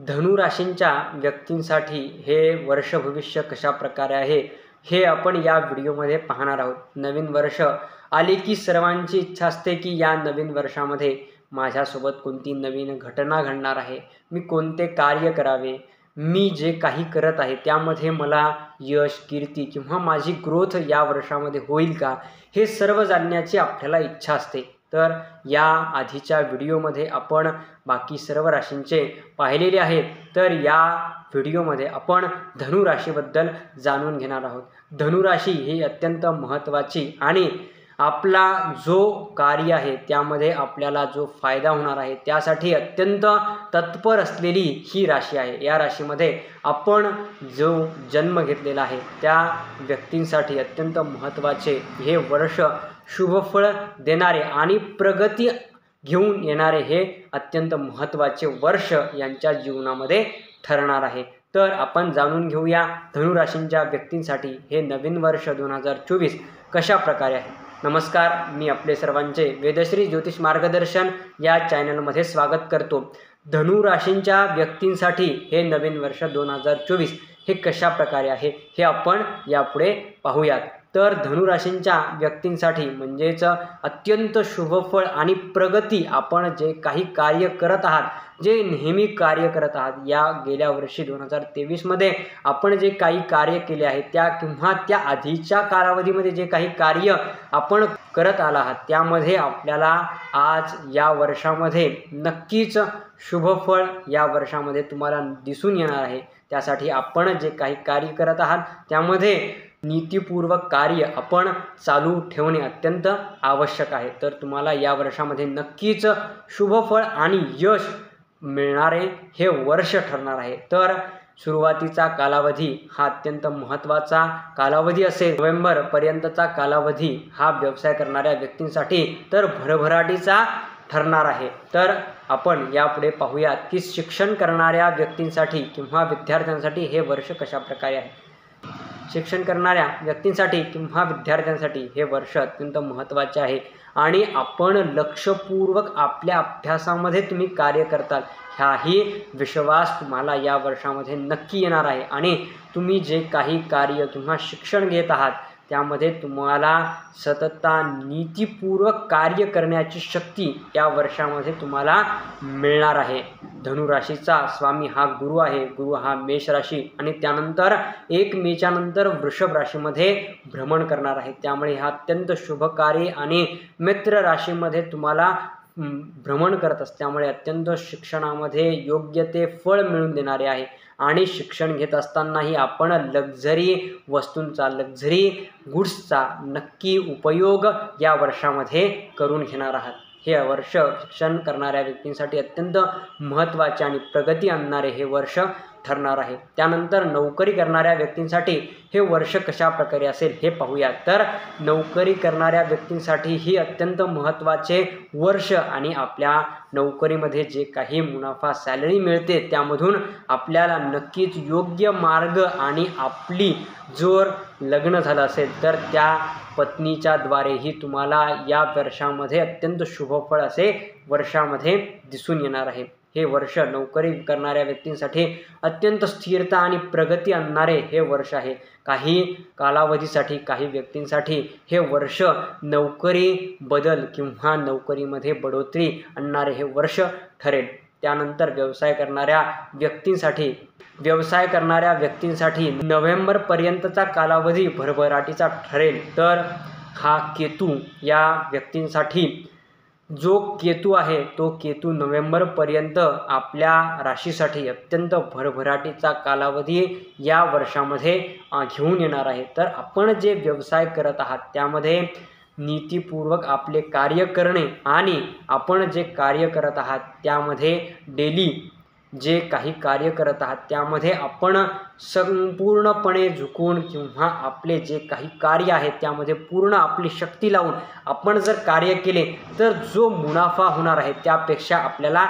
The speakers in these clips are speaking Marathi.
धनु राशींच्या व्यक्तींसाठी हे वर्ष भविष्य कशा प्रकारे आहे हे आपण या व्हिडिओमध्ये पाहणार आहोत। नवीन वर्ष आले की सर्वांची इच्छा असते की या नवीन वर्षामध्ये माझ्यासोबत कोणती नवीन घटना घडणार आहे, मी कोणते कार्य करावे, मी जे काही करत आहे त्यामध्ये मला यश, कीर्ती किंवा माझी ग्रोथ या वर्षामध्ये होईल का, हे सर्व जाणण्याची आपल्याला इच्छा असते। तर या आधीच्या व्हिडिओमध्ये आपण बाकी सर्व राशींचे पाहिलेले आहेत, तर या व्हिडिओमध्ये आपण धनु राशीबद्दल जाणून घेणार आहोत। धनु राशी ही अत्यंत महत्त्वाची आणि आपला जो कार्य आहे त्यामध्ये आपल्याला जो फायदा होणार आहे त्यासाठी अत्यंत तत्पर असलेली ही राशी आहे। या राशीमध्ये आपण जो जन्म घेतलेला आहे त्या व्यक्तींसाठी अत्यंत महत्त्वाचे हे वर्ष शुभफळ देणारे आणि प्रगती घेऊन येणारे हे अत्यंत महत्त्वाचे वर्ष यांच्या जीवनामध्ये ठरणार आहे। तर आपण जाणून घेऊया धनु राशींच्या व्यक्तींसाठी हे नवीन वर्ष 2024 कशा प्रकारे आहे। नमस्कार, मी आपले सर्वांचे वेदश्री ज्योतिष मार्गदर्शन या चॅनलमध्ये स्वागत करतो। धनु राशींच्या व्यक्तींसाठी हे नवीन वर्ष 2024 हे कशा प्रकारे आहे हे आपण यापुढे पाहूयात। तर धनु राशींच्या व्यक्तींसाठी म्हणजेच अत्यंत शुभफळ आणि प्रगती, आपण जे काही कार्य करत आहात, जे नेहमी कार्य करत आहात, या गेल्या वर्षी 2023 मध्ये आपण जे काही कार्य केले आहे त्या किंवा त्या आधीच्या कालावधीमध्ये जे काही कार्य आपण करत आला आहात त्यामध्ये आपल्याला आज या वर्षामध्ये नक्कीच शुभफळ या वर्षामध्ये तुम्हाला दिसून येणार आहे। त्यासाठी आपण जे काही कार्य करत आहात त्यामध्ये नीतिपूर्वक कार्य आपण चालू ठेवणे अत्यंत आवश्यक आहे। तर तुम्हाला या वर्षामध्ये नक्कीच शुभफळ आणि यश मिळणारे हे वर्ष ठरणार आहे। तर सुरुवातीचा कालावधी हा अत्यंत महत्त्वाचा कालावधी असेल। नोव्हेंबर पर्यंतचा कालावधी हा व्यवसाय करणाऱ्या व्यक्तींसाठी तर भरभराटीचा ठरणार आहे। तर आपण यापुढे पाहूयात की शिक्षण करणाऱ्या व्यक्तींसाठी किंवा विद्यार्थ्यांसाठी हे वर्ष कशा प्रकारे आहे। शिक्षण करणाऱ्या व्यक्तींसाठी किंवा विद्यार्थ्यांसाठी हे वर्ष अत्यंत महत्त्वाचे आहे आणि आपण लक्षपूर्वक आपल्या अभ्यासामध्ये तुम्ही कार्य करताल ह्याही विश्वास तुम्हाला या वर्षामध्ये नक्की येणार आहे आणि तुम्ही जे काही कार्य किंवा शिक्षण घेत आहात त्यामध्ये तुम्हाला सतत नीतिपूर्वक कार्य करण्याची शक्ती या वर्षामध्ये तुम्हाला मिळणार आहे। धनु राशीचा स्वामी हा गुरु आहे। गुरु हा मेष राशी आणि त्यानंतर 1 मेच्या नंतर वृषभ राशीमध्ये भ्रमण करणार आहे। त्यामुळे हा अत्यंत शुभकारी आणि मित्र राशीमध्ये तुम्हाला भ्रमण करत असल्यामुळे अत्यंत शिक्षणामध्ये योग्य ते फळ मिळून देणारे आहे आणि शिक्षण घेत असतानाही आपण लक्झरी वस्तूंचा, लक्झरी गुड्सचा नक्की उपयोग या वर्षामध्ये करून घेणार आहात। हे वर्ष शिक्षण करणाऱ्या व्यक्तींसाठी अत्यंत महत्त्वाचे आणि प्रगती आणणारे हे वर्ष ठरणार आहे। त्यानंतर नोकरी करणाऱ्या व्यक्तींसाठी हे वर्ष कशा प्रकारे असेल हे पाहूया। तर नोकरी करणाऱ्या व्यक्तींसाठी ही अत्यंत महत्त्वाचे वर्ष आणि आपल्या नोकरीमध्ये जे काही मुनाफा सॅलरी मिळते त्यामधून आपल्याला नक्कीच योग्य मार्ग आणि आपली जर लग्न झालं असेल तर त्या पत्नीच्या द्वारेही तुम्हाला या वर्षामध्ये अत्यंत शुभफळ असे वर्षामध्ये दिसून येणार आहे। हे वर्ष नोकरी करणाऱ्या व्यक्तींसाठी अत्यंत स्थिरता आणि प्रगती आणणारे हे वर्ष आहे। काही कालावधीसाठी काही व्यक्तींसाठी हे वर्ष नोकरी बदल किंवा नोकरीमध्ये बढोतरी आणणारे हे वर्ष ठरेल। त्यानंतर व्यवसाय करणाऱ्या व्यक्तींसाठी नोव्हेंबर पर्यंतचा कालावधी भरभराटीचा ठरेल। तर हा केतू या व्यक्तींसाठी जो केतू आहे तो केतू नोव्हेंबरपर्यंत आपल्या राशीसाठी अत्यंत भरभराटीचा कालावधी या वर्षामध्ये घेऊन येणार आहे। तर आपण जे व्यवसाय करत आहात त्यामध्ये नीतिपूर्वक आपले कार्य करणे आणि आपण जे कार्य करत आहात त्यामध्ये डेली जे काही कार्य करत आहात त्यामध्ये आपण संपूर्णपणे झुकून किंवा आपले जे काही कार्य आहे त्यामध्ये पूर्ण आपली शक्ती लावून आपण जर कार्य केले तर जो मुनाफा होणार आहे त्यापेक्षा आपल्याला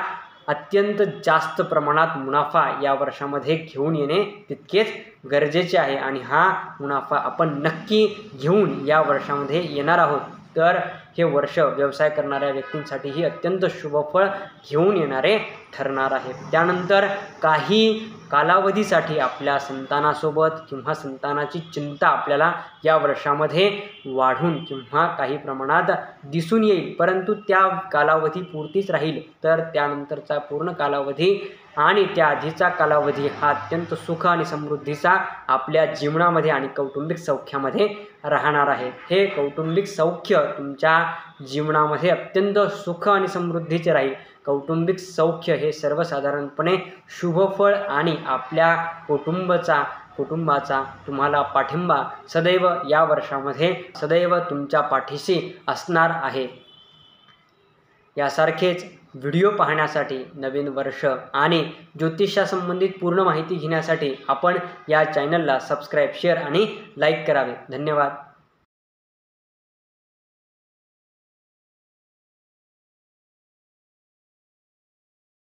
अत्यंत जास्त प्रमाणात मुनाफा या वर्षामध्ये घेऊन येणे तितकेच गरजेचे आहे आणि हा मुनाफा आपण नक्की घेऊन या वर्षामध्ये येणार आहोत। तर हे वर्ष व्यवसाय करणाऱ्या व्यक्तींसाठीही अत्यंत शुभफळ घेऊन येणारे ठरणार आहे. त्यानंतर काही कालावधीसाठी आपल्या संतानासोबत किंवा संतानाची चिंता आपल्याला या वर्षामध्ये वाढून किंवा काही प्रमाणात दिसून येईल, परंतु त्या कालावधी पुरतीच राहील. तर त्यानंतरचा पूर्ण कालावधी आणि त्या आधीचा कालावधी हा अत्यंत सुख आणि समृद्धीचा आपल्या जीवनामध्ये आणि कौटुंबिक सौख्यामध्ये राहणार आहे. हे कौटुंबिक सौख्य तुमच्या जीवनामध्ये अत्यंत सुख आणि समृद्धीचे राहील. कौटुंबिक सौख्य हे सर्वसाधारणपणे शुभफळ आणि आपल्या कुटुंबाचा तुम्हाला पाठिंबा सदैव या वर्षामध्ये सदैव तुमच्या पाठीशी असणार आहे. यासारखेच व्हिडिओ पाहण्यासाठी, नवीन वर्ष आणि ज्योतिषासंबंधित पूर्ण माहिती घेण्यासाठी आपण या चॅनलला सबस्क्राईब, शेअर आणि लाईक करावे. धन्यवाद.